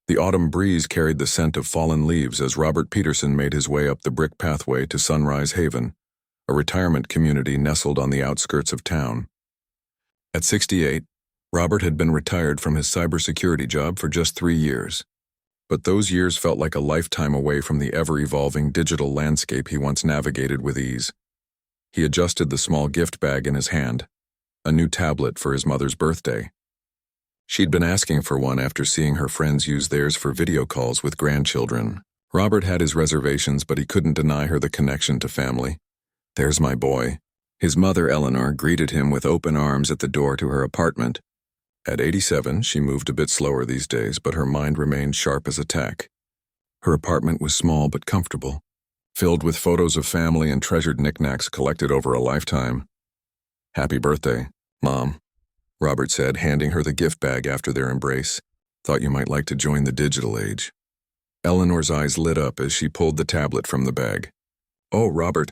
The autumn breeze carried the scent of fallen leaves as Robert Peterson made his way up the brick pathway to Sunrise Haven, a retirement community nestled on the outskirts of town. At 68, Robert had been retired from his cybersecurity job for just 3 years. But those years felt like a lifetime away from the ever-evolving digital landscape he once navigated with ease. He adjusted the small gift bag in his hand, a new tablet for his mother's birthday. She'd been asking for one after seeing her friends use theirs for video calls with grandchildren. Robert had his reservations, but he couldn't deny her the connection to family. "There's my boy." His mother, Eleanor, greeted him with open arms at the door to her apartment. At 87, she moved a bit slower these days, but her mind remained sharp as a tack. Her apartment was small but comfortable, filled with photos of family and treasured knickknacks collected over a lifetime. "Happy birthday, Mom," Robert said, handing her the gift bag after their embrace. "Thought you might like to join the digital age." Eleanor's eyes lit up as she pulled the tablet from the bag. "Oh, Robert,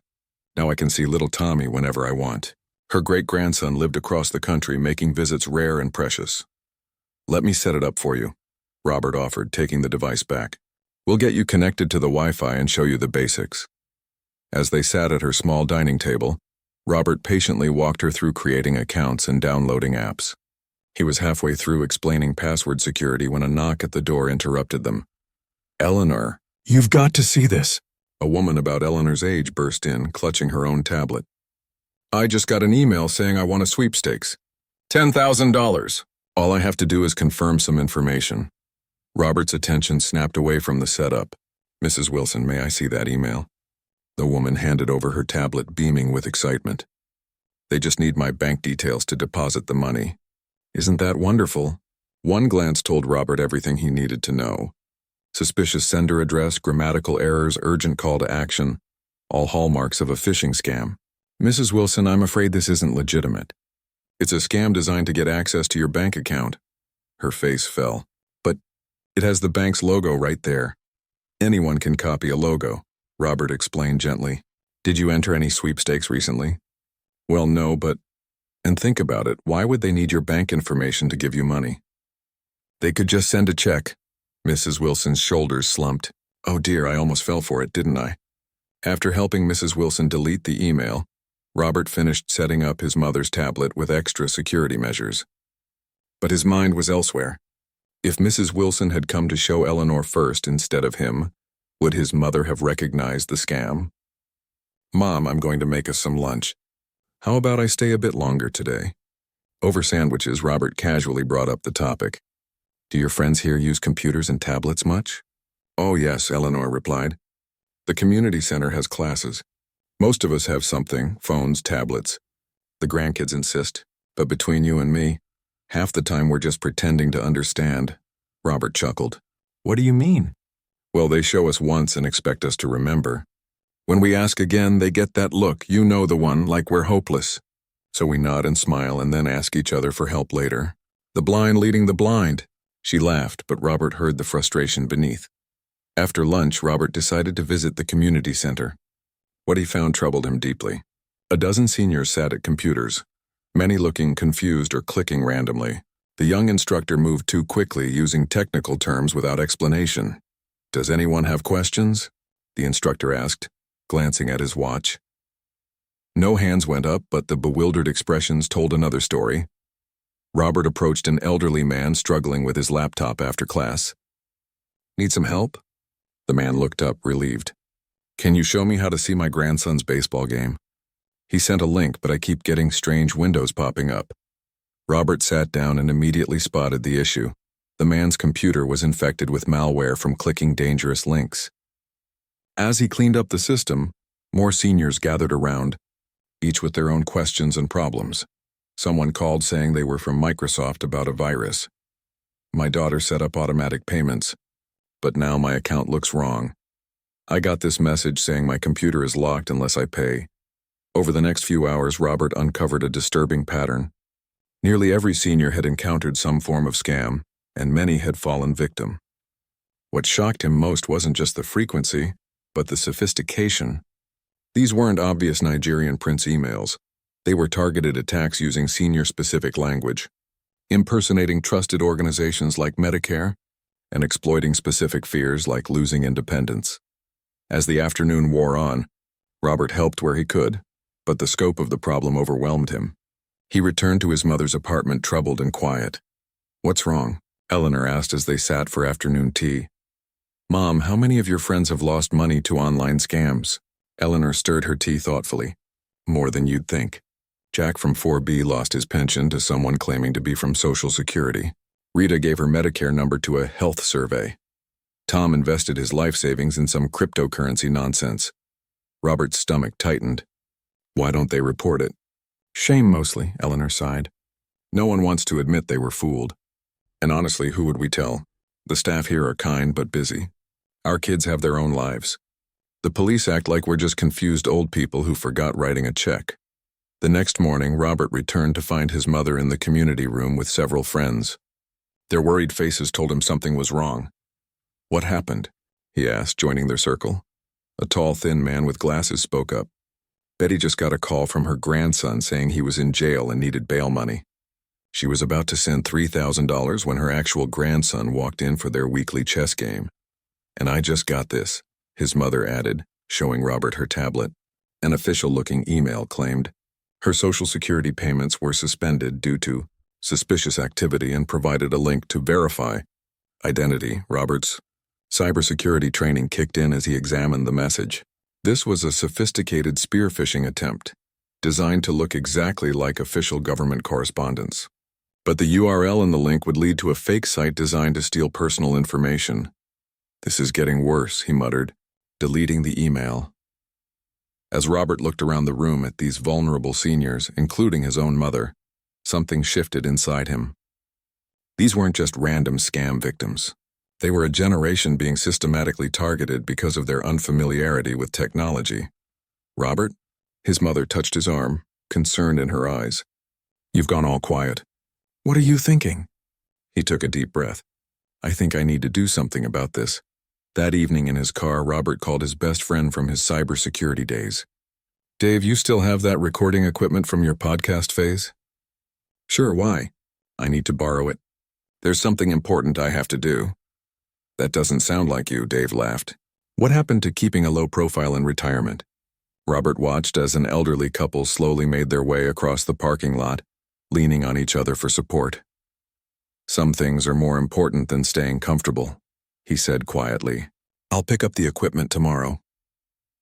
now I can see little Tommy whenever I want." Her great-grandson lived across the country, making visits rare and precious. "Let me set it up for you," Robert offered, taking the device back. "We'll get you connected to the Wi-Fi and show you the basics." As they sat at her small dining table, Robert patiently walked her through creating accounts and downloading apps. He was halfway through explaining password security when a knock at the door interrupted them. "Eleanor, you've got to see this." A woman about Eleanor's age burst in, clutching her own tablet. "I just got an email saying I won a sweepstakes. $10,000. All I have to do is confirm some information." Robert's attention snapped away from the setup. "Mrs. Wilson, may I see that email?" The woman handed over her tablet, beaming with excitement. "They just need my bank details to deposit the money." "Isn't that wonderful?" One glance told Robert everything he needed to know. Suspicious sender address, grammatical errors, urgent call to action, all hallmarks of a phishing scam. "Mrs. Wilson, I'm afraid this isn't legitimate. It's a scam designed to get access to your bank account." Her face fell. "But it has the bank's logo right there." "Anyone can copy a logo," Robert explained gently. "Did you enter any sweepstakes recently?" "Well, no, but..." "And think about it, why would they need your bank information to give you money?" "They could just send a check." Mrs. Wilson's shoulders slumped. "Oh dear, I almost fell for it, didn't I?" After helping Mrs. Wilson delete the email, Robert finished setting up his mother's tablet with extra security measures. But his mind was elsewhere. If Mrs. Wilson had come to show Eleanor first instead of him, would his mother have recognized the scam? "Mom, I'm going to make us some lunch. How about I stay a bit longer today?" Over sandwiches, Robert casually brought up the topic. "Do your friends here use computers and tablets much?" "Oh yes," Eleanor replied. "The community center has classes. Most of us have something, phones, tablets. The grandkids insist, but between you and me, half the time we're just pretending to understand." Robert chuckled. "What do you mean?" "Well, they show us once and expect us to remember. When we ask again, they get that look, you know the one, like we're hopeless. So we nod and smile and then ask each other for help later. The blind leading the blind." She laughed, but Robert heard the frustration beneath. After lunch, Robert decided to visit the community center. What he found troubled him deeply. A dozen seniors sat at computers, many looking confused or clicking randomly. The young instructor moved too quickly, using technical terms without explanation. "Does anyone have questions?" the instructor asked, glancing at his watch. No hands went up, but the bewildered expressions told another story. Robert approached an elderly man struggling with his laptop after class. "Need some help?" The man looked up, relieved. "Can you show me how to see my grandson's baseball game? He sent a link, but I keep getting strange windows popping up." Robert sat down and immediately spotted the issue. The man's computer was infected with malware from clicking dangerous links. As he cleaned up the system, more seniors gathered around, each with their own questions and problems. Someone called saying they were from Microsoft about a virus. "My daughter set up automatic payments, but now my account looks wrong. I got this message saying my computer is locked unless I pay." Over the next few hours, Robert uncovered a disturbing pattern. Nearly every senior had encountered some form of scam, and many had fallen victim. What shocked him most wasn't just the frequency, but the sophistication. These weren't obvious Nigerian prince emails. They were targeted attacks using senior-specific language, impersonating trusted organizations like Medicare and exploiting specific fears like losing independence. As the afternoon wore on, Robert helped where he could, but the scope of the problem overwhelmed him. He returned to his mother's apartment troubled and quiet. "What's wrong?" Eleanor asked as they sat for afternoon tea. "Mom, how many of your friends have lost money to online scams?" Eleanor stirred her tea thoughtfully. "More than you'd think. Jack from 4B lost his pension to someone claiming to be from Social Security. Rita gave her Medicare number to a health survey. Tom invested his life savings in some cryptocurrency nonsense." Robert's stomach tightened. "Why don't they report it?" "Shame mostly," Eleanor sighed. "No one wants to admit they were fooled. And honestly, who would we tell? The staff here are kind but busy. Our kids have their own lives. The police act like we're just confused old people who forgot writing a check." The next morning, Robert returned to find his mother in the community room with several friends. Their worried faces told him something was wrong. "What happened?" he asked, joining their circle. A tall, thin man with glasses spoke up. "Betty just got a call from her grandson saying he was in jail and needed bail money. She was about to send $3,000 when her actual grandson walked in for their weekly chess game. And I just got this," his mother added, showing Robert her tablet. An official-looking email claimed her Social Security payments were suspended due to suspicious activity and provided a link to verify identity. Robert's cybersecurity training kicked in as he examined the message. This was a sophisticated spear phishing attempt, designed to look exactly like official government correspondence. But the URL in the link would lead to a fake site designed to steal personal information. "This is getting worse," he muttered, deleting the email. As Robert looked around the room at these vulnerable seniors, including his own mother, something shifted inside him. These weren't just random scam victims. They were a generation being systematically targeted because of their unfamiliarity with technology. "Robert?" His mother touched his arm, concern in her eyes. "You've gone all quiet." "What are you thinking?" He took a deep breath. "I think I need to do something about this." That evening in his car, Robert called his best friend from his cybersecurity days. "Dave, you still have that recording equipment from your podcast phase?" "Sure, why?" "I need to borrow it. There's something important I have to do." "That doesn't sound like you," Dave laughed. "What happened to keeping a low profile in retirement?" Robert watched as an elderly couple slowly made their way across the parking lot, leaning on each other for support. "Some things are more important than staying comfortable," he said quietly. "I'll pick up the equipment tomorrow."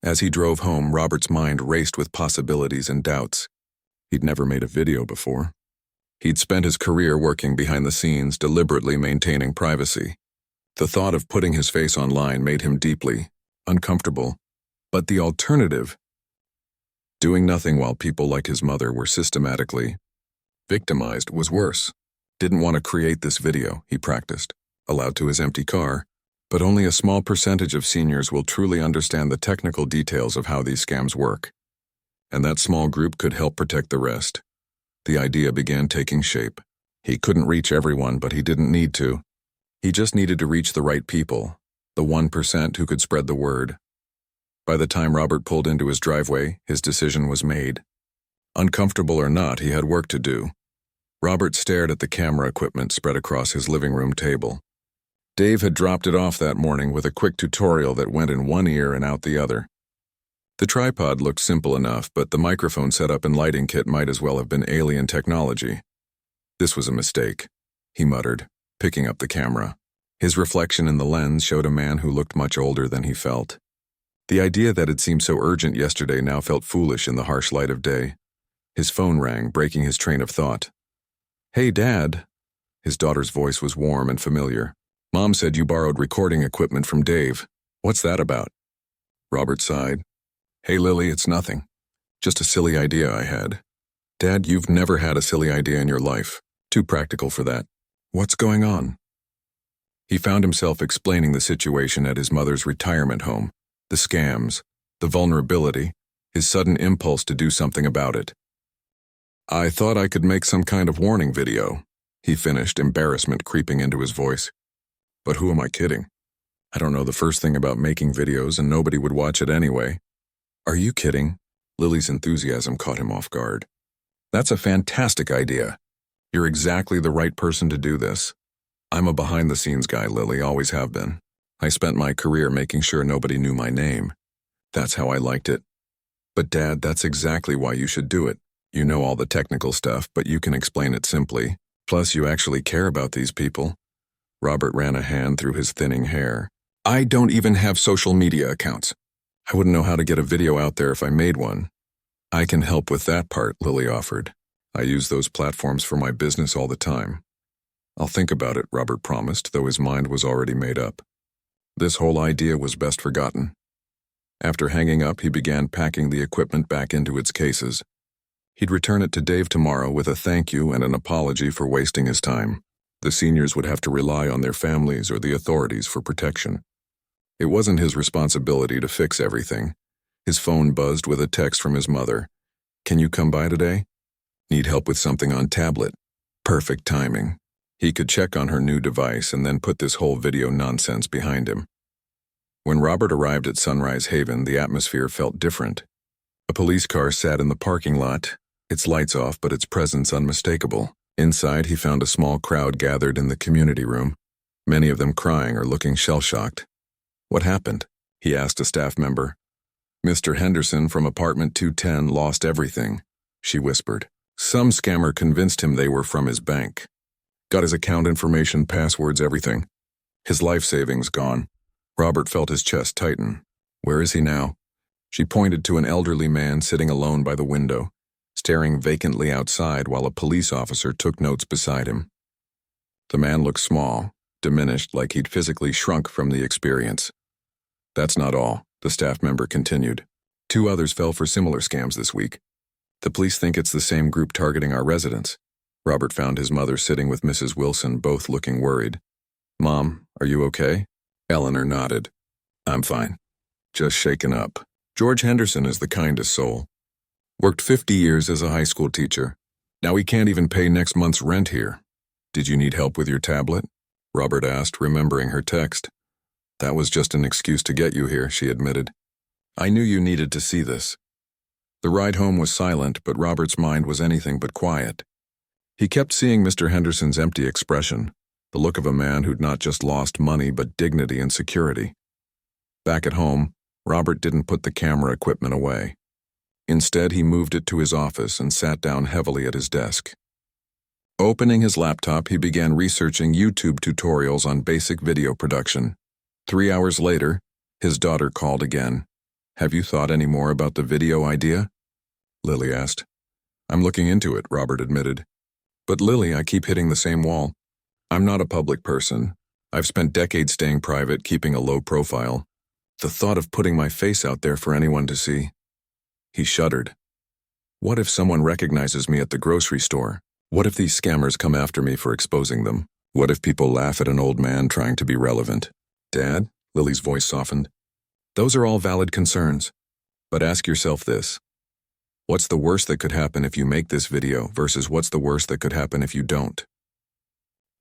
As he drove home, Robert's mind raced with possibilities and doubts. He'd never made a video before. He'd spent his career working behind the scenes, deliberately maintaining privacy. The thought of putting his face online made him deeply uncomfortable. But the alternative, doing nothing while people like his mother were systematically victimized, was worse. "Didn't want to create this video," he practiced, aloud to his empty car. "But only a small percentage of seniors will truly understand the technical details of how these scams work. And that small group could help protect the rest." The idea began taking shape. He couldn't reach everyone, but he didn't need to. He just needed to reach the right people, the 1% who could spread the word. By the time Robert pulled into his driveway, his decision was made. Uncomfortable or not, he had work to do. Robert stared at the camera equipment spread across his living room table. Dave had dropped it off that morning with a quick tutorial that went in one ear and out the other. The tripod looked simple enough, but the microphone setup and lighting kit might as well have been alien technology. "This was a mistake," he muttered, picking up the camera. His reflection in the lens showed a man who looked much older than he felt. The idea that had seemed so urgent yesterday now felt foolish in the harsh light of day. His phone rang, breaking his train of thought. "Hey, Dad." His daughter's voice was warm and familiar. "Mom said you borrowed recording equipment from Dave. What's that about?" Robert sighed. "Hey, Lily, it's nothing. Just a silly idea I had." "Dad, you've never had a silly idea in your life. Too practical for that. What's going on?" He found himself explaining the situation at his mother's retirement home, the scams, the vulnerability, his sudden impulse to do something about it. "I thought I could make some kind of warning video," he finished, embarrassment creeping into his voice. "But who am I kidding? I don't know the first thing about making videos and nobody would watch it anyway." "Are you kidding?" Lily's enthusiasm caught him off guard. "That's a fantastic idea. You're exactly the right person to do this. I'm a behind-the-scenes guy, Lily, always have been. I spent my career making sure nobody knew my name. That's how I liked it. But Dad, that's exactly why you should do it. You know all the technical stuff, but you can explain it simply. Plus, you actually care about these people. Robert ran a hand through his thinning hair. I don't even have social media accounts. I wouldn't know how to get a video out there if I made one. I can help with that part, Lily offered. I use those platforms for my business all the time. I'll think about it, Robert promised, though his mind was already made up. This whole idea was best forgotten. After hanging up, he began packing the equipment back into its cases. He'd return it to Dave tomorrow with a thank you and an apology for wasting his time. The seniors would have to rely on their families or the authorities for protection. It wasn't his responsibility to fix everything. His phone buzzed with a text from his mother. Can you come by today? Need help with something on tablet. Perfect timing. He could check on her new device and then put this whole video nonsense behind him. When Robert arrived at Sunrise Haven, the atmosphere felt different. A police car sat in the parking lot, its lights off but its presence unmistakable. Inside, he found a small crowd gathered in the community room, many of them crying or looking shell-shocked. What happened? He asked a staff member. Mr. Henderson from apartment 210 lost everything, she whispered. Some scammer convinced him they were from his bank. Got his account information, passwords, everything. His life savings gone. Robert felt his chest tighten. Where is he now? She pointed to an elderly man sitting alone by the window, staring vacantly outside while a police officer took notes beside him. The man looked small, diminished, like he'd physically shrunk from the experience. That's not all, the staff member continued. 2 others fell for similar scams this week. The police think it's the same group targeting our residents. Robert found his mother sitting with Mrs. Wilson, both looking worried. Mom, are you okay? Eleanor nodded. I'm fine. Just shaken up. George Henderson is the kindest soul. Worked 50 years as a high school teacher. Now he can't even pay next month's rent here. Did you need help with your tablet? Robert asked, remembering her text. That was just an excuse to get you here, she admitted. I knew you needed to see this. The ride home was silent, but Robert's mind was anything but quiet. He kept seeing Mr. Henderson's empty expression, the look of a man who'd not just lost money but dignity and security. Back at home, Robert didn't put the camera equipment away. Instead, he moved it to his office and sat down heavily at his desk. Opening his laptop, he began researching YouTube tutorials on basic video production. 3 hours later, his daughter called again. Have you thought any more about the video idea? Lily asked. I'm looking into it, Robert admitted. But Lily, I keep hitting the same wall. I'm not a public person. I've spent decades staying private, keeping a low profile. The thought of putting my face out there for anyone to see. He shuddered. What if someone recognizes me at the grocery store? What if these scammers come after me for exposing them? What if people laugh at an old man trying to be relevant? Dad, Lily's voice softened. Those are all valid concerns. But ask yourself this. What's the worst that could happen if you make this video versus what's the worst that could happen if you don't?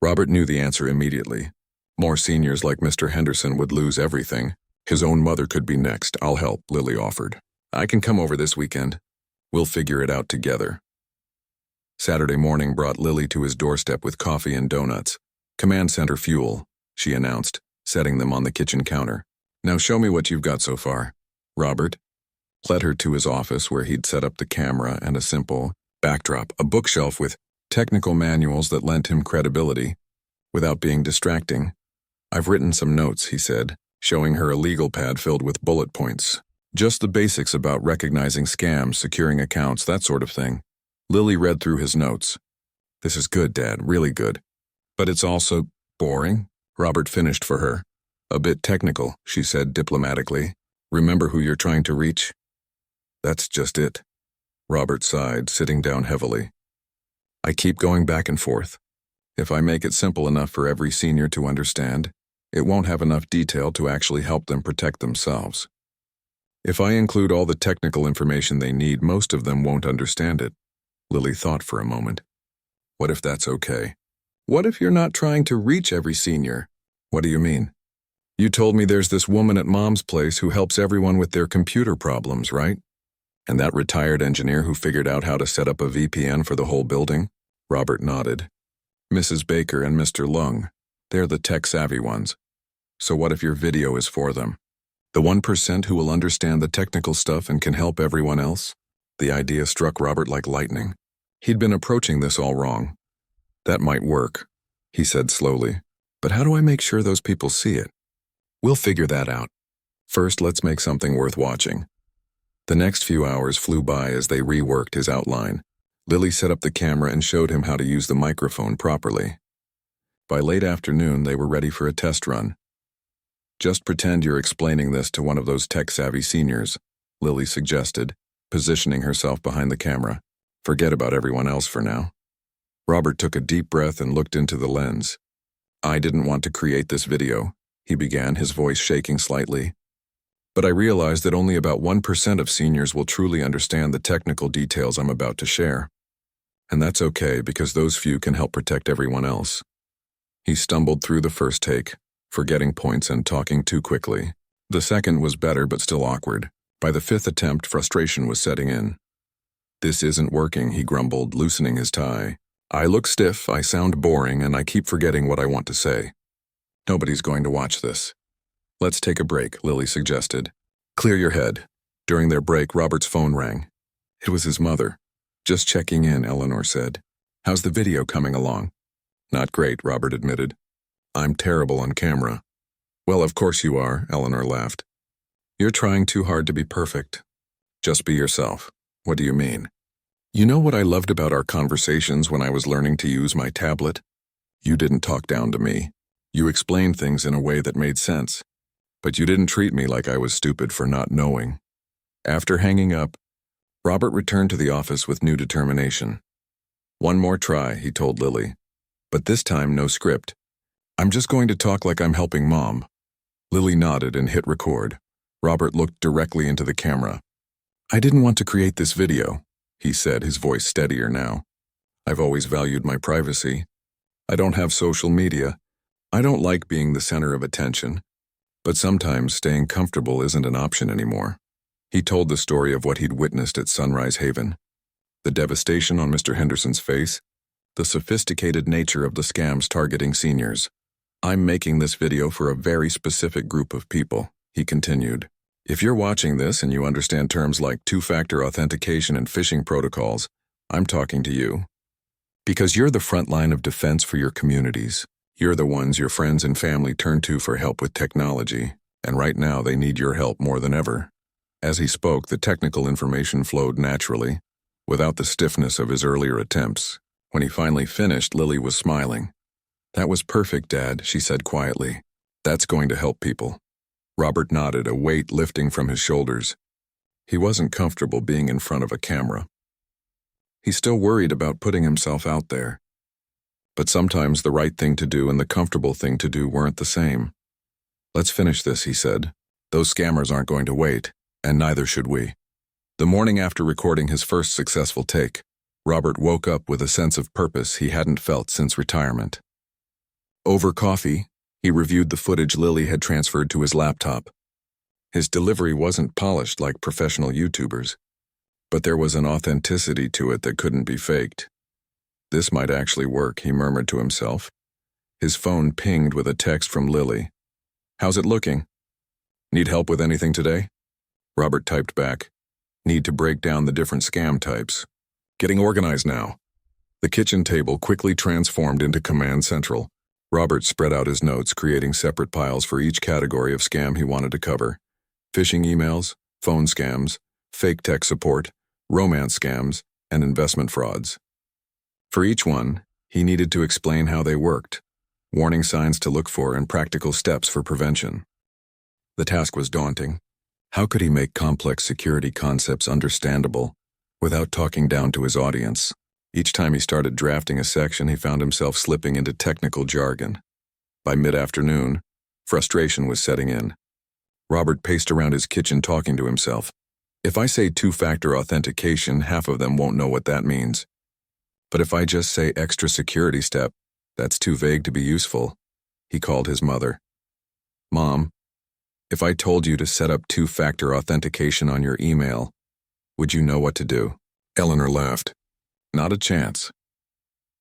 Robert knew the answer immediately. More seniors like Mr. Henderson would lose everything. His own mother could be next. I'll help, Lily offered. I can come over this weekend. We'll figure it out together. Saturday morning brought Lily to his doorstep with coffee and donuts. Command center fuel, she announced, setting them on the kitchen counter. Now show me what you've got so far. Robert led her to his office where he'd set up the camera and a simple backdrop, a bookshelf with technical manuals that lent him credibility, without being distracting. I've written some notes, he said, showing her a legal pad filled with bullet points. Just the basics about recognizing scams, securing accounts, that sort of thing. Lily read through his notes. This is good, Dad, really good. But it's also boring, Robert finished for her. A bit technical, she said diplomatically. Remember who you're trying to reach? That's just it. Robert sighed, sitting down heavily. I keep going back and forth. If I make it simple enough for every senior to understand, it won't have enough detail to actually help them protect themselves. If I include all the technical information they need, most of them won't understand it. Lily thought for a moment. What if that's okay? What if you're not trying to reach every senior? What do you mean? You told me there's this woman at Mom's place who helps everyone with their computer problems, right? And that retired engineer who figured out how to set up a VPN for the whole building? Robert nodded. Mrs. Baker and Mr. Lung. They're the tech-savvy ones. So what if your video is for them? The 1% who will understand the technical stuff and can help everyone else? The idea struck Robert like lightning. He'd been approaching this all wrong. That might work, he said slowly. But how do I make sure those people see it? We'll figure that out. First, let's make something worth watching. The next few hours flew by as they reworked his outline. Lily set up the camera and showed him how to use the microphone properly. By late afternoon, they were ready for a test run. Just pretend you're explaining this to one of those tech-savvy seniors, Lily suggested, positioning herself behind the camera. Forget about everyone else for now. Robert took a deep breath and looked into the lens. I didn't want to create this video, he began, his voice shaking slightly. But I realized that only about 1% of seniors will truly understand the technical details I'm about to share. And that's okay because those few can help protect everyone else. He stumbled through the first take, forgetting points and talking too quickly. The second was better but still awkward. By the fifth attempt, frustration was setting in. This isn't working, he grumbled, loosening his tie. I look stiff, I sound boring, and I keep forgetting what I want to say. Nobody's going to watch this. Let's take a break, Lily suggested. Clear your head. During their break, Robert's phone rang. It was his mother. Just checking in, Eleanor said. How's the video coming along? Not great, Robert admitted. I'm terrible on camera. Well, of course you are, Eleanor laughed. You're trying too hard to be perfect. Just be yourself. What do you mean? You know what I loved about our conversations when I was learning to use my tablet? You didn't talk down to me. You explained things in a way that made sense. But you didn't treat me like I was stupid for not knowing. After hanging up, Robert returned to the office with new determination. One more try, he told Lily. But this time, no script. I'm just going to talk like I'm helping Mom. Lily nodded and hit record. Robert looked directly into the camera. I didn't want to create this video, he said, his voice steadier now. I've always valued my privacy. I don't have social media. I don't like being the center of attention. But sometimes staying comfortable isn't an option anymore. He told the story of what he'd witnessed at Sunrise Haven. The devastation on Mr. Henderson's face. The sophisticated nature of the scams targeting seniors. I'm making this video for a very specific group of people, he continued. If you're watching this and you understand terms like two-factor authentication and phishing protocols, I'm talking to you. Because you're the front line of defense for your communities. You're the ones your friends and family turn to for help with technology, and right now they need your help more than ever. As he spoke, the technical information flowed naturally, without the stiffness of his earlier attempts. When he finally finished, Lily was smiling. That was perfect, Dad, she said quietly. That's going to help people. Robert nodded, a weight lifting from his shoulders. He wasn't comfortable being in front of a camera. He still worried about putting himself out there. But sometimes the right thing to do and the comfortable thing to do weren't the same. Let's finish this, he said. Those scammers aren't going to wait, and neither should we. The morning after recording his first successful take, Robert woke up with a sense of purpose he hadn't felt since retirement. Over coffee, he reviewed the footage Lily had transferred to his laptop. His delivery wasn't polished like professional YouTubers, but there was an authenticity to it that couldn't be faked. This might actually work, he murmured to himself. His phone pinged with a text from Lily. How's it looking? Need help with anything today? Robert typed back. Need to break down the different scam types. Getting organized now. The kitchen table quickly transformed into Command Central. Robert spread out his notes, creating separate piles for each category of scam he wanted to cover. Phishing emails, phone scams, fake tech support, romance scams, and investment frauds. For each one, he needed to explain how they worked, warning signs to look for, and practical steps for prevention. The task was daunting. How could he make complex security concepts understandable without talking down to his audience? Each time he started drafting a section, he found himself slipping into technical jargon. By mid-afternoon, frustration was setting in. Robert paced around his kitchen talking to himself. If I say two-factor authentication, half of them won't know what that means. But if I just say extra security step, that's too vague to be useful. He called his mother. Mom, if I told you to set up two-factor authentication on your email, would you know what to do? Eleanor laughed. Not a chance.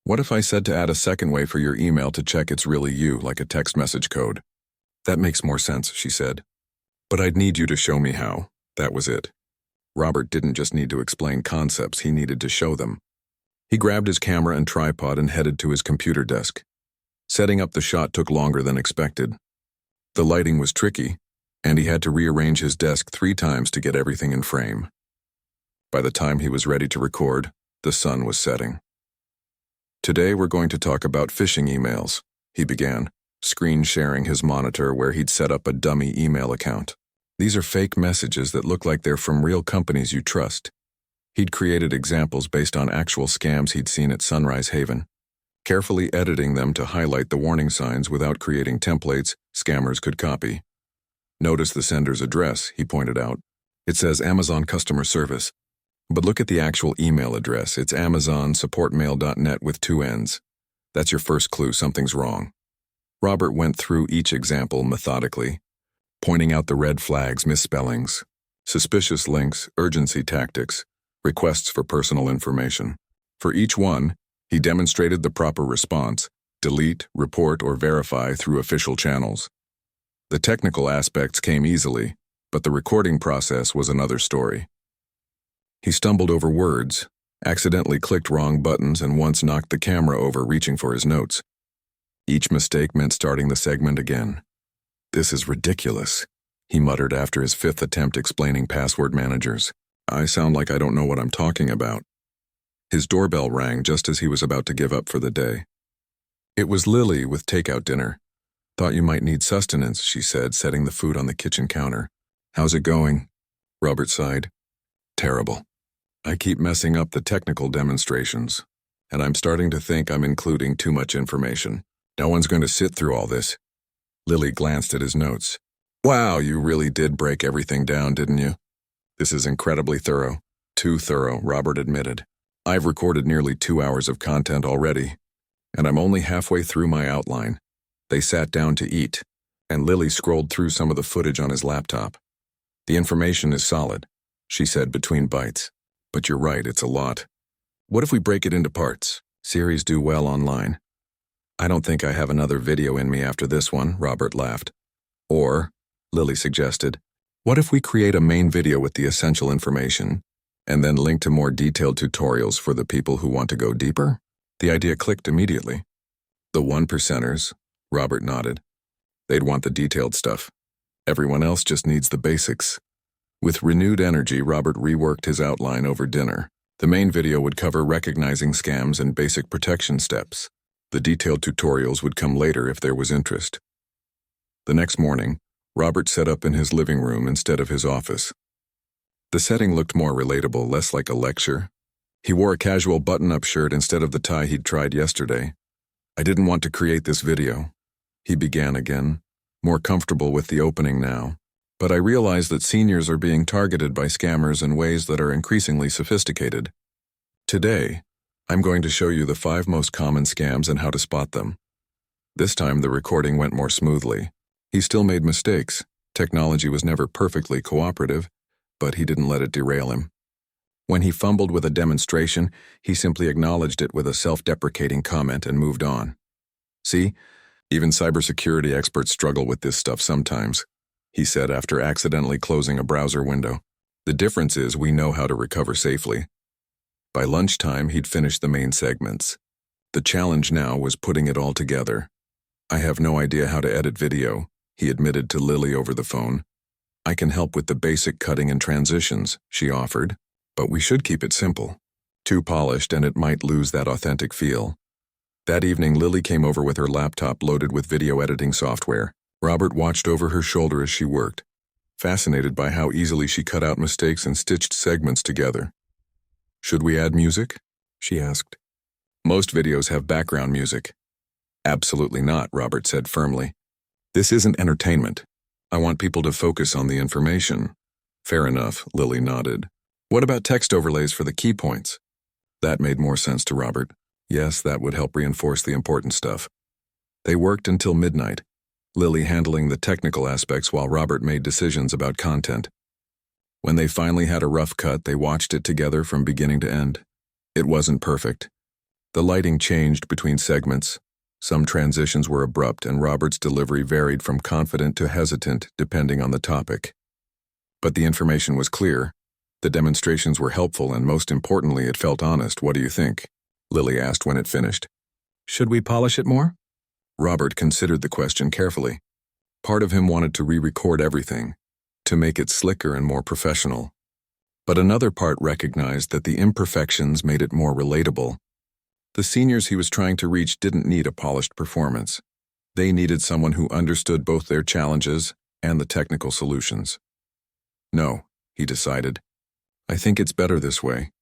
What if I said to add a second way for your email to check it's really you, like a text message code? That makes more sense, she said. But I'd need you to show me how. That was it. Robert didn't just need to explain concepts, he needed to show them. He grabbed his camera and tripod and headed to his computer desk. Setting up the shot took longer than expected. The lighting was tricky, and he had to rearrange his desk 3 times to get everything in frame. By the time he was ready to record, the sun was setting. Today we're going to talk about phishing emails, he began, screen sharing his monitor where he'd set up a dummy email account. These are fake messages that look like they're from real companies you trust. He'd created examples based on actual scams he'd seen at Sunrise Haven, carefully editing them to highlight the warning signs without creating templates scammers could copy. Notice the sender's address, he pointed out. It says Amazon Customer Service. But look at the actual email address. It's amazonsupportmail.net with 2 N's. That's your first clue something's wrong. Robert went through each example methodically, pointing out the red flags, misspellings, suspicious links, urgency tactics, requests for personal information. For each one, he demonstrated the proper response: delete, report, or verify through official channels. The technical aspects came easily, but the recording process was another story. He stumbled over words, accidentally clicked wrong buttons, and once knocked the camera over reaching for his notes. Each mistake meant starting the segment again. "This is ridiculous," he muttered after his 5th attempt explaining password managers. "I sound like I don't know what I'm talking about." His doorbell rang just as he was about to give up for the day. It was Lily with takeout dinner. "Thought you might need sustenance," she said, setting the food on the kitchen counter. "How's it going?" Robert sighed. "Terrible. I keep messing up the technical demonstrations, and I'm starting to think I'm including too much information. No one's going to sit through all this." Lily glanced at his notes. "Wow, you really did break everything down, didn't you?" "This is incredibly thorough." "Too thorough," Robert admitted. "I've recorded nearly 2 hours of content already, and I'm only halfway through my outline." They sat down to eat, and Lily scrolled through some of the footage on his laptop. "The information is solid," she said between bites. "But you're right, it's a lot. What if we break it into parts? Series do well online." "I don't think I have another video in me after this one," Robert laughed. "Or," Lily suggested, "what if we create a main video with the essential information, and then link to more detailed tutorials for the people who want to go deeper?" The idea clicked immediately. "The 1%ers, Robert nodded. "They'd want the detailed stuff. Everyone else just needs the basics." With renewed energy, Robert reworked his outline over dinner. The main video would cover recognizing scams and basic protection steps. The detailed tutorials would come later if there was interest. The next morning, Robert set up in his living room instead of his office. The setting looked more relatable, less like a lecture. He wore a casual button-up shirt instead of the tie he'd tried yesterday. "I didn't want to create this video," he began again, more comfortable with the opening now. "But I realize that seniors are being targeted by scammers in ways that are increasingly sophisticated. Today, I'm going to show you the 5 most common scams and how to spot them." This time the recording went more smoothly. He still made mistakes. Technology was never perfectly cooperative, but he didn't let it derail him. When he fumbled with a demonstration, he simply acknowledged it with a self-deprecating comment and moved on. "See, even cybersecurity experts struggle with this stuff sometimes," he said after accidentally closing a browser window. "The difference is we know how to recover safely." By lunchtime, he'd finished the main segments. The challenge now was putting it all together. "I have no idea how to edit video," he admitted to Lily over the phone. "I can help with the basic cutting and transitions," she offered, "but we should keep it simple. Too polished and it might lose that authentic feel." That evening, Lily came over with her laptop loaded with video editing software. Robert watched over her shoulder as she worked, fascinated by how easily she cut out mistakes and stitched segments together. "Should we add music?" she asked. "Most videos have background music." "Absolutely not," Robert said firmly. "This isn't entertainment. I want people to focus on the information." "Fair enough," Lily nodded. "What about text overlays for the key points?" That made more sense to Robert. Yes, that would help reinforce the important stuff. They worked until midnight, Lily handling the technical aspects while Robert made decisions about content. When they finally had a rough cut, they watched it together from beginning to end. It wasn't perfect, The lighting changed between segments. Some transitions were abrupt, and Robert's delivery varied from confident to hesitant depending on the topic. But the information was clear. The demonstrations were helpful, and most importantly, it felt honest. "What do you think?" Lily asked when it finished. "Should we polish it more?" Robert considered the question carefully. Part of him wanted to re-record everything, to make it slicker and more professional. But another part recognized that the imperfections made it more relatable. The seniors he was trying to reach didn't need a polished performance. They needed someone who understood both their challenges and the technical solutions. "No," he decided. "I think it's better this way.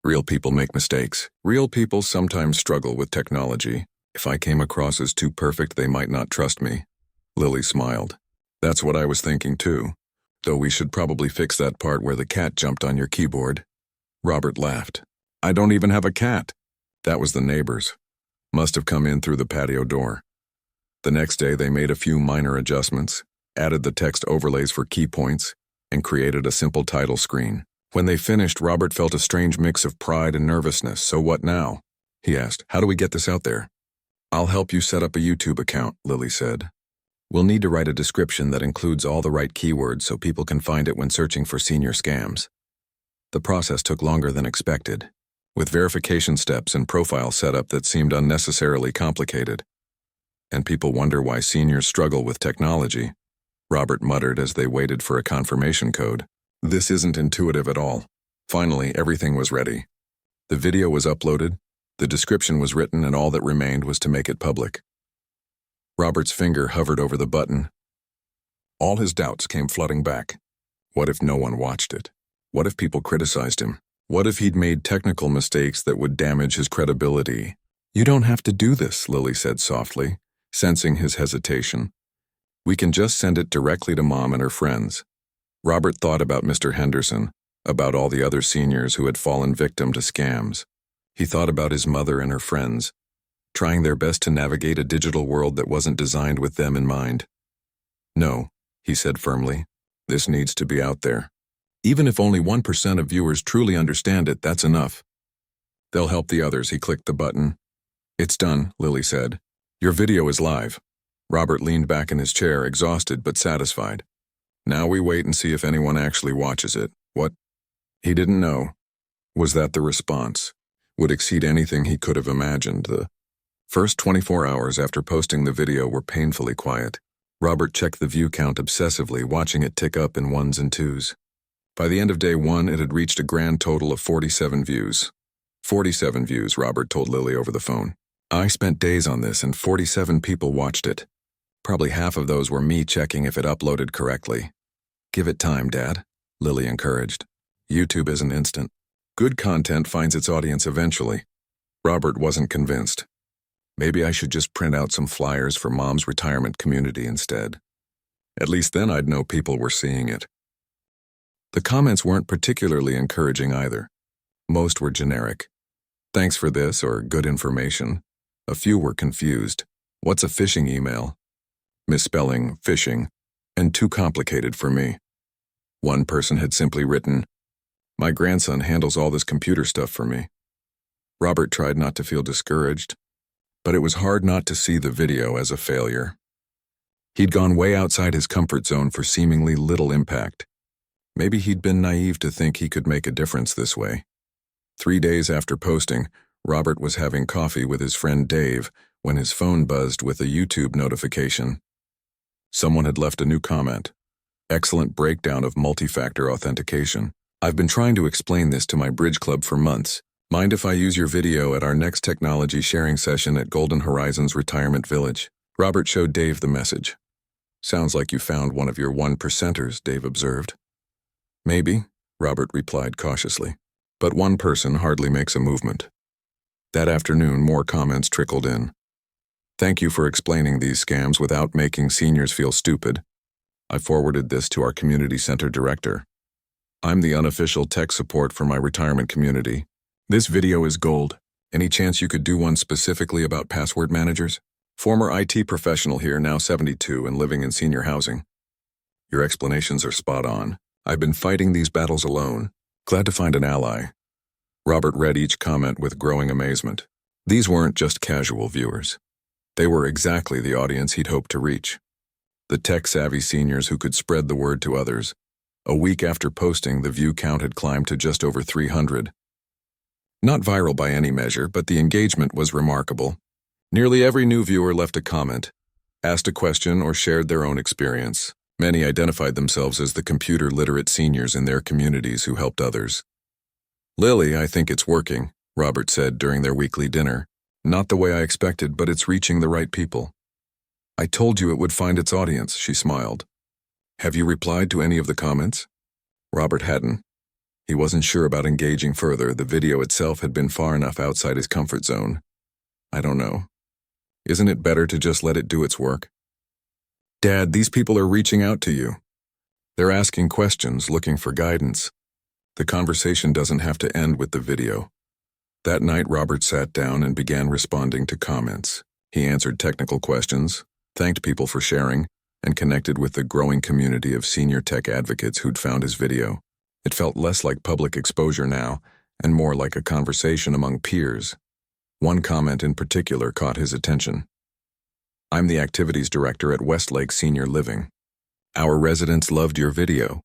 Real people make mistakes. Real people sometimes struggle with technology. If I came across as too perfect, they might not trust me." Lily smiled. "That's what I was thinking too. Though we should probably fix that part where the cat jumped on your keyboard." Robert laughed. "I don't even have a cat." That was the neighbors. Must have come in through the patio door. The next day they made a few minor adjustments, added the text overlays for key points, and created a simple title screen. When they finished, Robert felt a strange mix of pride and nervousness. "So what now?" he asked. "How do we get this out there?" "I'll help you set up a YouTube account," Lily said. "We'll need to write a description that includes all the right keywords so people can find it when searching for senior scams." The process took longer than expected, with verification steps and profile setup that seemed unnecessarily complicated. "And people wonder why seniors struggle with technology," Robert muttered as they waited for a confirmation code. "This isn't intuitive at all." Finally, everything was ready. The video was uploaded, the description was written, and all that remained was to make it public. Robert's finger hovered over the button. All his doubts came flooding back. What if no one watched it? What if people criticized him? What if he'd made technical mistakes that would damage his credibility? "You don't have to do this," Lily said softly, sensing his hesitation. "We can just send it directly to Mom and her friends." Robert thought about Mr. Henderson, about all the other seniors who had fallen victim to scams. He thought about his mother and her friends, trying their best to navigate a digital world that wasn't designed with them in mind. "No," he said firmly. "This needs to be out there. Even if only 1% of viewers truly understand it, that's enough. They'll help the others." He clicked the button. "It's done," Lily said. "Your video is live." Robert leaned back in his chair, exhausted but satisfied. "Now we wait and see if anyone actually watches it." What? He didn't know. Was that the response? Would exceed anything he could have imagined. The first 24 hours after posting the video were painfully quiet. Robert checked the view count obsessively, watching it tick up in ones and twos. By the end of day 1, it had reached a grand total of 47 views. 47 views, Robert told Lily over the phone. "I spent days on this, and 47 people watched it. Probably half of those were me checking if it uploaded correctly." "Give it time, Dad," Lily encouraged. "YouTube isn't instant. Good content finds its audience eventually." Robert wasn't convinced. "Maybe I should just print out some flyers for Mom's retirement community instead. At least then I'd know people were seeing it." The comments weren't particularly encouraging either. Most were generic. "Thanks for this," or "good information." A few were confused. "What's a phishing email?" Misspelling phishing, and "too complicated for me." One person had simply written, "My grandson handles all this computer stuff for me." Robert tried not to feel discouraged, but it was hard not to see the video as a failure. He'd gone way outside his comfort zone for seemingly little impact. Maybe he'd been naive to think he could make a difference this way. 3 days after posting, Robert was having coffee with his friend Dave when his phone buzzed with a YouTube notification. Someone had left a new comment. "Excellent breakdown of multi-factor authentication. I've been trying to explain this to my bridge club for months. Mind if I use your video at our next technology sharing session at Golden Horizons Retirement Village?" Robert showed Dave the message. "Sounds like you found one of your 1%ers, Dave observed. "Maybe," Robert replied cautiously. "But one person hardly makes a movement." That afternoon, more comments trickled in. "Thank you for explaining these scams without making seniors feel stupid. I forwarded this to our community center director. I'm the unofficial tech support for my retirement community. This video is gold. Any chance you could do one specifically about password managers? Former IT professional here, now 72 and living in senior housing. Your explanations are spot on. I've been fighting these battles alone. Glad to find an ally." Robert read each comment with growing amazement. These weren't just casual viewers. They were exactly the audience he'd hoped to reach. The tech-savvy seniors who could spread the word to others. A week after posting, the view count had climbed to just over 300. Not viral by any measure, but the engagement was remarkable. Nearly every new viewer left a comment, asked a question, or shared their own experience. Many identified themselves as the computer-literate seniors in their communities who helped others. "Lily, I think it's working," Robert said during their weekly dinner. "Not the way I expected, but it's reaching the right people." "I told you it would find its audience," she smiled. "Have you replied to any of the comments?" Robert hadn't. He wasn't sure about engaging further. The video itself had been far enough outside his comfort zone. "I don't know. Isn't it better to just let it do its work?" "Dad, these people are reaching out to you. They're asking questions, looking for guidance. The conversation doesn't have to end with the video." That night, Robert sat down and began responding to comments. He answered technical questions, thanked people for sharing, and connected with the growing community of senior tech advocates who'd found his video. It felt less like public exposure now, and more like a conversation among peers. One comment in particular caught his attention. "I'm the activities director at Westlake Senior Living. Our residents loved your video.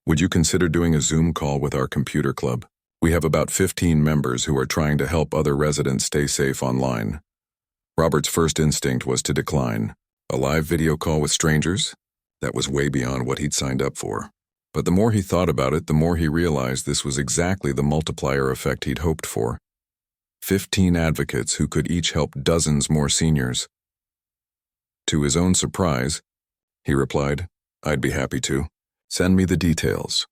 Would you consider doing a Zoom call with our computer club? We have about 15 members who are trying to help other residents stay safe online." Robert's first instinct was to decline. A live video call with strangers? That was way beyond what he'd signed up for. But the more he thought about it, the more he realized this was exactly the multiplier effect he'd hoped for. 15 advocates who could each help dozens more seniors. To his own surprise, he replied, "I'd be happy to. Send me the details."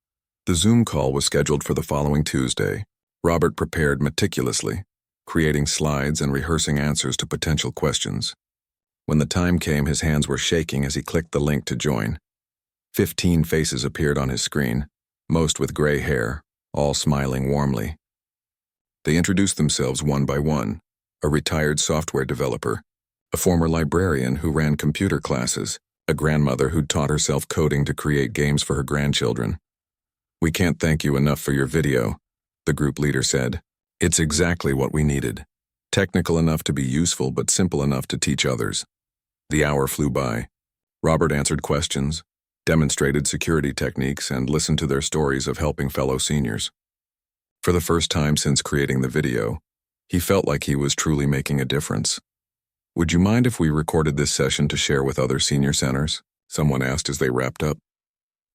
The Zoom call was scheduled for the following Tuesday. Robert prepared meticulously, creating slides and rehearsing answers to potential questions. When the time came, his hands were shaking as he clicked the link to join. 15 faces appeared on his screen, most with gray hair, all smiling warmly. They introduced themselves one by one: a retired software developer, a former librarian who ran computer classes, a grandmother who'd taught herself coding to create games for her grandchildren. "We can't thank you enough for your video," the group leader said. "It's exactly what we needed. Technical enough to be useful, but simple enough to teach others." The hour flew by. Robert answered questions, demonstrated security techniques, and listened to their stories of helping fellow seniors. For the first time since creating the video, he felt like he was truly making a difference. "Would you mind if we recorded this session to share with other senior centers?" someone asked as they wrapped up.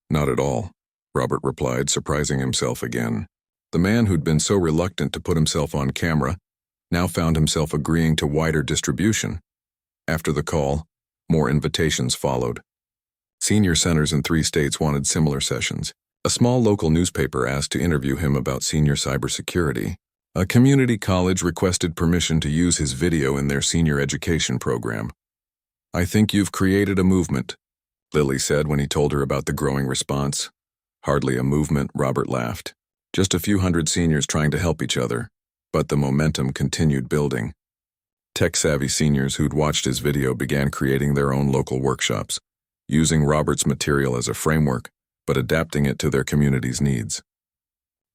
"Not at all," Robert replied, surprising himself again. The man who'd been so reluctant to put himself on camera now found himself agreeing to wider distribution. After the call, more invitations followed. Senior centers in 3 states wanted similar sessions. A small local newspaper asked to interview him about senior cybersecurity. A community college requested permission to use his video in their senior education program. "I think you've created a movement," Lily said when he told her about the growing response. "Hardly a movement," Robert laughed. "Just a few hundred seniors trying to help each other." But the momentum continued building. Tech-savvy seniors who'd watched his video began creating their own local workshops, using Robert's material as a framework, but adapting it to their community's needs.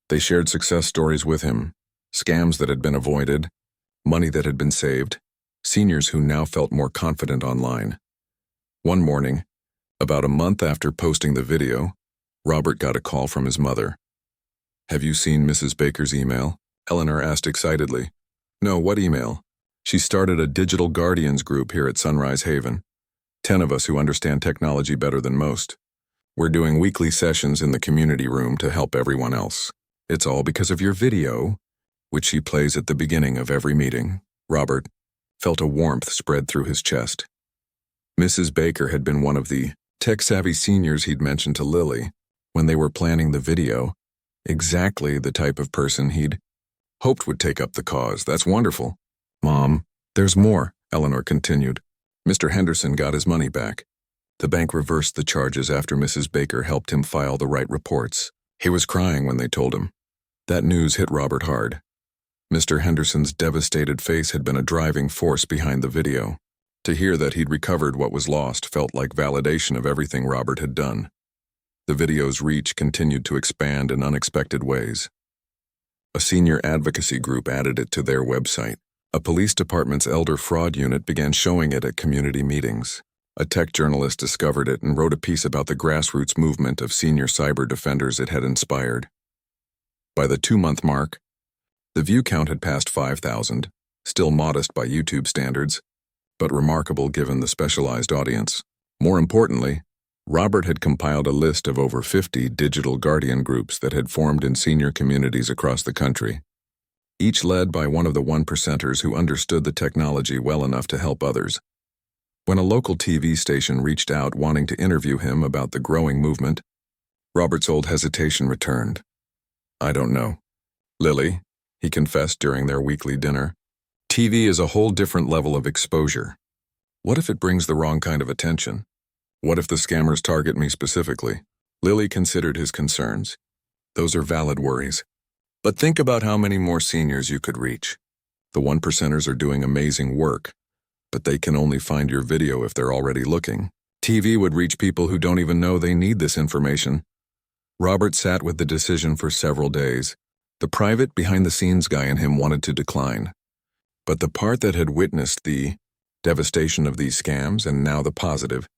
They shared success stories with him, scams that had been avoided, money that had been saved, seniors who now felt more confident online. One morning, about a month after posting the video, Robert got a call from his mother. "Have you seen Mrs. Baker's email?" Eleanor asked excitedly. "No, what email?" "She started a digital guardians group here at Sunrise Haven. 10 of us who understand technology better than most. We're doing weekly sessions in the community room to help everyone else. It's all because of your video," which she plays at the beginning of every meeting. Robert felt a warmth spread through his chest. Mrs. Baker had been one of the tech-savvy seniors he'd mentioned to Lily when they were planning the video, exactly the type of person he'd hoped would take up the cause. "That's wonderful." "Mom, there's more," Eleanor continued. "Mr. Henderson got his money back. The bank reversed the charges after Mrs. Baker helped him file the right reports. He was crying when they told him." That news hit Robert hard. Mr. Henderson's devastated face had been a driving force behind the video. To hear that he'd recovered what was lost felt like validation of everything Robert had done. The video's reach continued to expand in unexpected ways. A senior advocacy group added it to their website, A police department's elder fraud unit began showing it at community meetings. A tech journalist discovered it and wrote a piece about the grassroots movement of senior cyber defenders it had inspired. By the 2-month mark, the view count had passed 5,000, still modest by YouTube standards, but remarkable given the specialized audience. More importantly, Robert had compiled a list of over 50 digital guardian groups that had formed in senior communities across the country, each led by one of the 1%ers who understood the technology well enough to help others. When a local TV station reached out wanting to interview him about the growing movement, Robert's old hesitation returned. "I don't know, Lily," he confessed during their weekly dinner. "TV is a whole different level of exposure. What if it brings the wrong kind of attention? What if the scammers target me specifically?" Lily considered his concerns. "Those are valid worries. But think about how many more seniors you could reach. The 1%ers are doing amazing work, but they can only find your video if they're already looking. TV would reach people who don't even know they need this information." Robert sat with the decision for several days. The private, behind-the-scenes guy in him wanted to decline. But the part that had witnessed the devastation of these scams and now the positive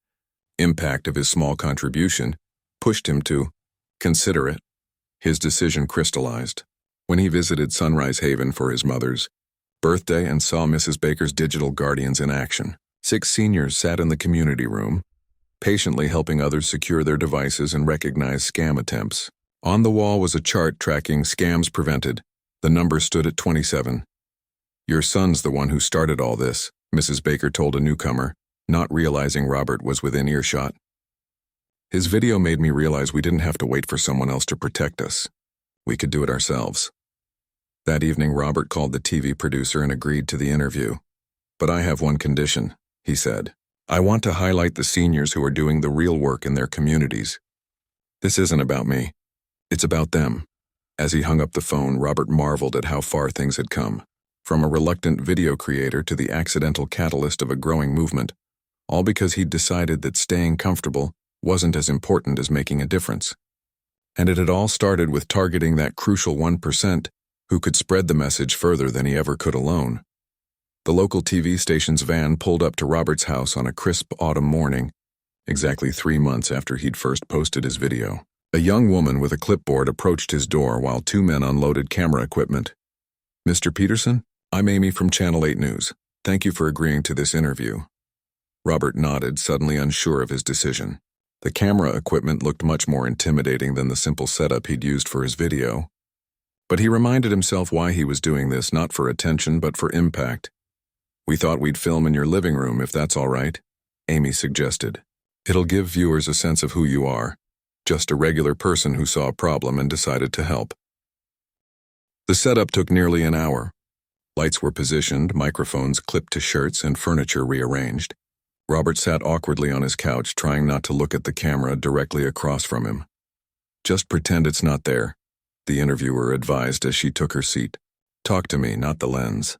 impact of his small contribution pushed him to consider it. His decision crystallized when he visited Sunrise Haven for his mother's birthday and saw Mrs. Baker's digital guardians in action. 6 seniors sat in the community room, patiently helping others secure their devices and recognize scam attempts. On the wall was a chart tracking scams prevented. The number stood at 27. "Your son's the one who started all this," Mrs. Baker told a newcomer, not realizing Robert was within earshot. "His video made me realize we didn't have to wait for someone else to protect us. We could do it ourselves." That evening, Robert called the TV producer and agreed to the interview. "But I have one condition," he said. "I want to highlight the seniors who are doing the real work in their communities. This isn't about me. It's about them." As he hung up the phone, Robert marveled at how far things had come. From a reluctant video creator to the accidental catalyst of a growing movement, all because he'd decided that staying comfortable wasn't as important as making a difference. And it had all started with targeting that crucial 1% who could spread the message further than he ever could alone. The local TV station's van pulled up to Robert's house on a crisp autumn morning, exactly 3 months after he'd first posted his video. A young woman with a clipboard approached his door while 2 men unloaded camera equipment. "Mr. Peterson, I'm Amy from Channel 8 News. Thank you for agreeing to this interview." Robert nodded, suddenly unsure of his decision. The camera equipment looked much more intimidating than the simple setup he'd used for his video. But he reminded himself why he was doing this, not for attention, but for impact. "We thought we'd film in your living room, if that's all right," Amy suggested. "It'll give viewers a sense of who you are, just a regular person who saw a problem and decided to help." The setup took nearly an hour. Lights were positioned, microphones clipped to shirts, and furniture rearranged. Robert sat awkwardly on his couch, trying not to look at the camera directly across from him. "Just pretend it's not there," the interviewer advised as she took her seat. "Talk to me, not the lens."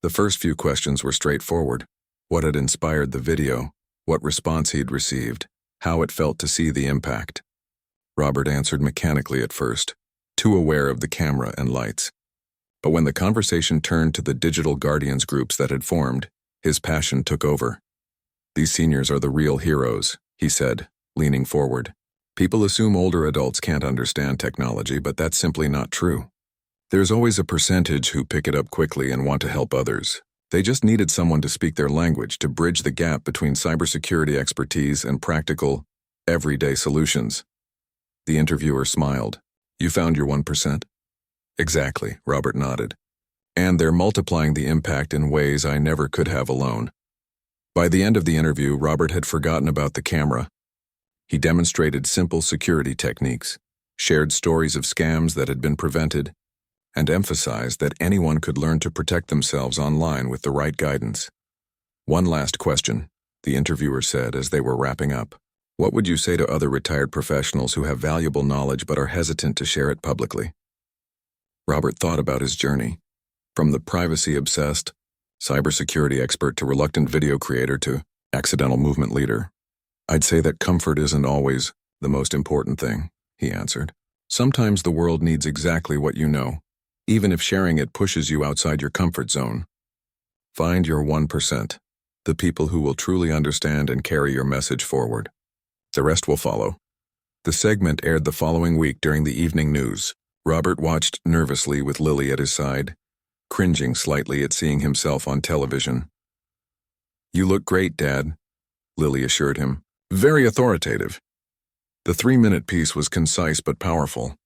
The first few questions were straightforward. What had inspired the video, what response he'd received, how it felt to see the impact. Robert answered mechanically at first, too aware of the camera and lights. But when the conversation turned to the digital guardians groups that had formed, his passion took over. "These seniors are the real heroes," he said, leaning forward. "People assume older adults can't understand technology, but that's simply not true. There's always a percentage who pick it up quickly and want to help others. They just needed someone to speak their language to bridge the gap between cybersecurity expertise and practical, everyday solutions." The interviewer smiled. "You found your 1%? "Exactly," Robert nodded. "And they're multiplying the impact in ways I never could have alone." By the end of the interview, Robert had forgotten about the camera. He demonstrated simple security techniques, shared stories of scams that had been prevented, and emphasized that anyone could learn to protect themselves online with the right guidance. "One last question," the interviewer said as they were wrapping up. "What would you say to other retired professionals who have valuable knowledge but are hesitant to share it publicly?" Robert thought about his journey, from the privacy-obsessed cybersecurity expert to reluctant video creator to accidental movement leader. "I'd say that comfort isn't always the most important thing," he answered. "Sometimes the world needs exactly what you know, even if sharing it pushes you outside your comfort zone." Find your 1%, the people who will truly understand and carry your message forward. The rest will follow. The segment aired the following week during the evening news. Robert watched nervously with Lily at his side, cringing slightly at seeing himself on television. "You look great, Dad," Lily assured him. Very authoritative. The 3-minute piece was concise but powerful.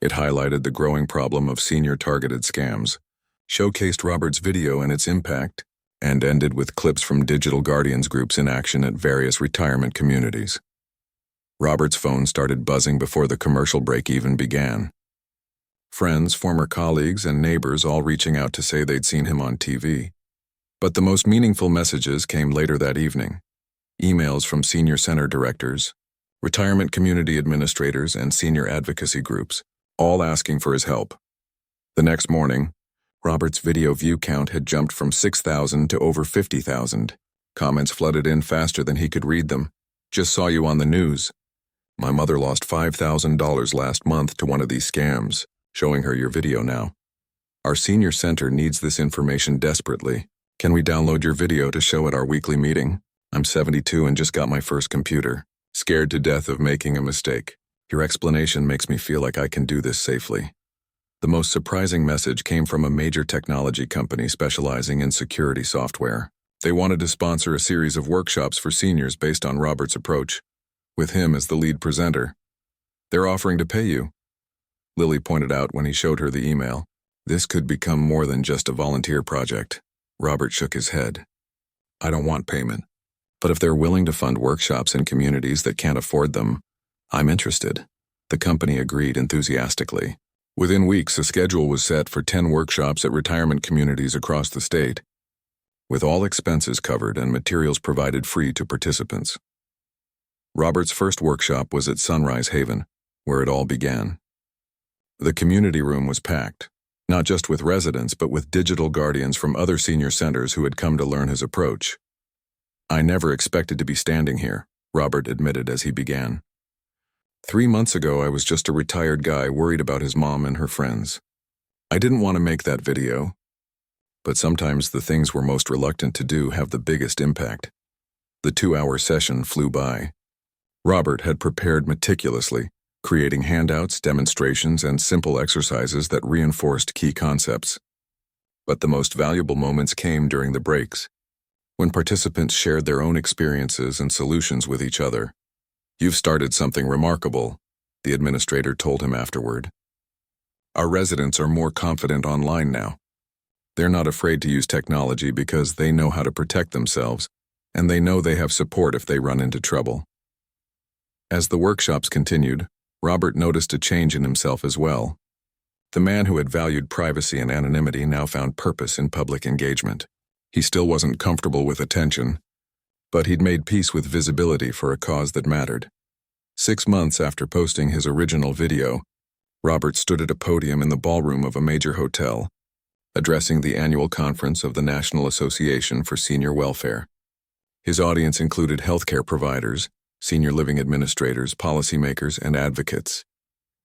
It highlighted the growing problem of senior-targeted scams, showcased Robert's video and its impact, and ended with clips from Digital Guardians groups in action at various retirement communities. Robert's phone started buzzing before the commercial break even began. Friends, former colleagues, and neighbors all reaching out to say they'd seen him on TV. But the most meaningful messages came later that evening. Emails from senior center directors, retirement community administrators, and senior advocacy groups, all asking for his help. The next morning, Robert's video view count had jumped from 6,000 to over 50,000. Comments flooded in faster than he could read them. "Just saw you on the news. My mother lost $5,000 last month to one of these scams. Showing her your video now. Our senior center needs this information desperately. Can we download your video to show at our weekly meeting? I'm 72 and just got my first computer. Scared to death of making a mistake. Your explanation makes me feel like I can do this safely." The most surprising message came from a major technology company specializing in security software. They wanted to sponsor a series of workshops for seniors based on Robert's approach, with him as the lead presenter. "They're offering to pay you," Lily pointed out when he showed her the email. "This could become more than just a volunteer project." Robert shook his head. "I don't want payment. But if they're willing to fund workshops in communities that can't afford them, I'm interested." The company agreed enthusiastically. Within weeks, a schedule was set for 10 workshops at retirement communities across the state, with all expenses covered and materials provided free to participants. Robert's first workshop was at Sunrise Haven, where it all began. The community room was packed, not just with residents but with digital guardians from other senior centers who had come to learn his approach. "I never expected to be standing here," Robert admitted as he began. 3 months ago, I was just a retired guy worried about his mom and her friends. I didn't want to make that video, but sometimes the things we're most reluctant to do have the biggest impact." The 2-hour session flew by. Robert had prepared meticulously, creating handouts, demonstrations, and simple exercises that reinforced key concepts. But the most valuable moments came during the breaks, when participants shared their own experiences and solutions with each other. "You've started something remarkable," the administrator told him afterward. "Our residents are more confident online now. They're not afraid to use technology because they know how to protect themselves, and they know they have support if they run into trouble." As the workshops continued, Robert noticed a change in himself as well. The man who had valued privacy and anonymity now found purpose in public engagement. He still wasn't comfortable with attention, but he'd made peace with visibility for a cause that mattered. 6 months after posting his original video, Robert stood at a podium in the ballroom of a major hotel, addressing the annual conference of the National Association for Senior Welfare. His audience included healthcare providers, senior living administrators, policymakers, and advocates.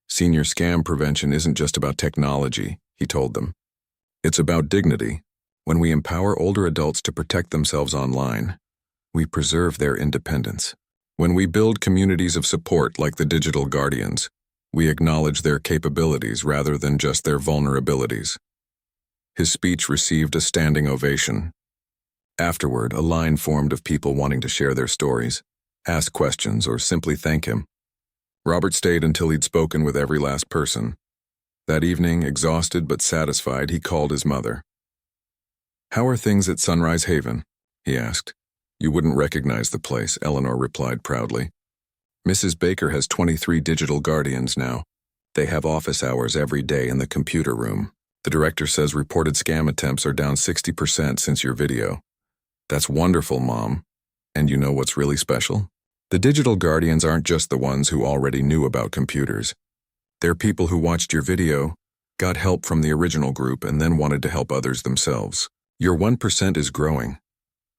"Senior scam prevention isn't just about technology," he told them. "It's about dignity. When we empower older adults to protect themselves online, we preserve their independence. When we build communities of support like the Digital Guardians, we acknowledge their capabilities rather than just their vulnerabilities." His speech received a standing ovation. Afterward, a line formed of people wanting to share their stories, ask questions, or simply thank him. Robert stayed until he'd spoken with every last person. That evening, exhausted but satisfied, he called his mother. "How are things at Sunrise Haven?" he asked. "You wouldn't recognize the place," Eleanor replied proudly. "Mrs. Baker has 23 digital guardians now. They have office hours every day in the computer room. The director says reported scam attempts are down 60% since your video." "That's wonderful, Mom. And you know what's really special? The digital guardians aren't just the ones who already knew about computers. They're people who watched your video, got help from the original group, and then wanted to help others themselves. Your 1% is growing."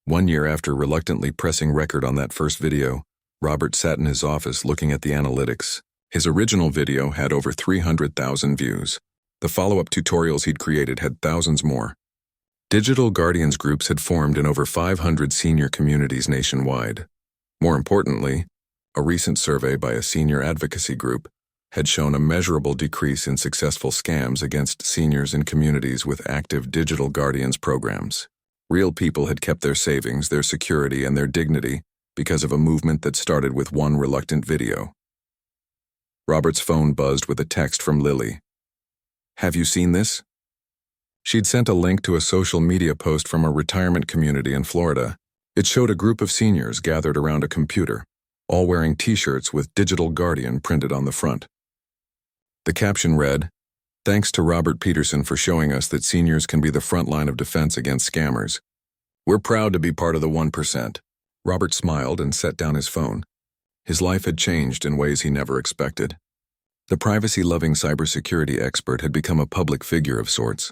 1 year after reluctantly pressing record on that first video, Robert sat in his office looking at the analytics. His original video had over 300,000 views. The follow-up tutorials he'd created had thousands more. Digital Guardians groups had formed in over 500 senior communities nationwide. More importantly, a recent survey by a senior advocacy group had shown a measurable decrease in successful scams against seniors in communities with active Digital Guardians programs. Real people had kept their savings, their security, and their dignity because of a movement that started with one reluctant video. Robert's phone buzzed with a text from Lily. "Have you seen this?" She'd sent a link to a social media post from a retirement community in Florida. It showed a group of seniors gathered around a computer, all wearing t-shirts with Digital Guardian printed on the front. The caption read, "Thanks to Robert Peterson for showing us that seniors can be the front line of defense against scammers. We're proud to be part of the 1%. Robert smiled and set down his phone. His life had changed in ways he never expected. The privacy-loving cybersecurity expert had become a public figure of sorts.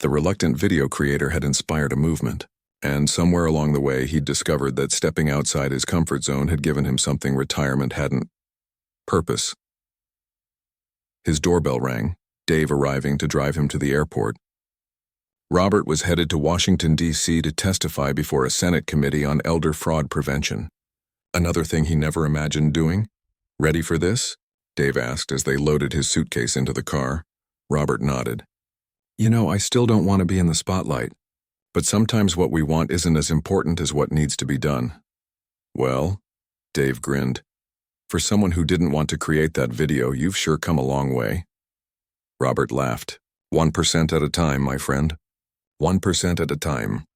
The reluctant video creator had inspired a movement, and somewhere along the way he'd discovered that stepping outside his comfort zone had given him something retirement hadn't: purpose. His doorbell rang, Dave arriving to drive him to the airport. Robert was headed to Washington, D.C. to testify before a Senate committee on elder fraud prevention. Another thing he never imagined doing? "Ready for this?" Dave asked as they loaded his suitcase into the car. Robert nodded. "You know, I still don't want to be in the spotlight. But sometimes what we want isn't as important as what needs to be done." "Well," Dave grinned, "for someone who didn't want to create that video, you've sure come a long way." Robert laughed. 1% at a time, my friend. 1% at a time.